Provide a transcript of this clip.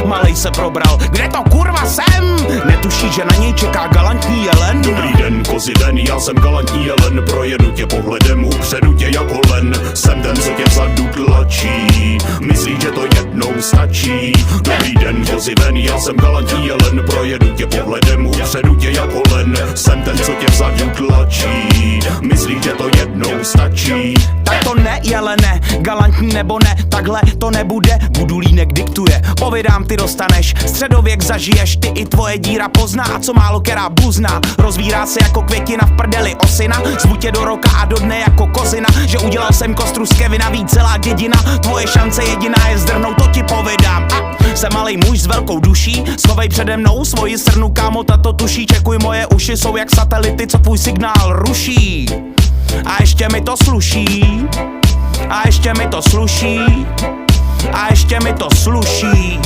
malej se probral. Kde to kurva jsem? Netuší, že na něj čeká galantní jelen. Dobrý den, kozy ven, já jsem galantní jelen. Projedu tě pohledem, upředu tě jako len. Jsem ten, co tě vzadu tlačí. Myslíš, že to jednou stačí? Dobrý den, kozy ven, já jsem galantní jelen. Projedu tě pohledem, upředu tě jako len. Jsem ten, co tě vzadu tlačí. Myslíš, že to jednou stačí? Tak to ne, jelene, galantní nebo ne, takhle to nebude, budu línek diktuje. Povídám, ty dostaneš, středověk zažiješ, ty i tvoje díra pozná, a co málo která bluzná. Rozvírá se jako květina v prdeli osina, zvu tě do roka a do dne jako kozina, že udělal jsem kostru z Kevina, víc celá dědina, tvoje šance jediná je zdrhnout, to ti povídám. Jsem malej muž s velkou duší, schovej přede mnou svoji srnu, kámo, tato tuší, čekuj, moje uši jsou jak satelity, co tvůj signál ruší. A ještě mi to sluší, a ještě mi to sluší, a ještě mi to sluší.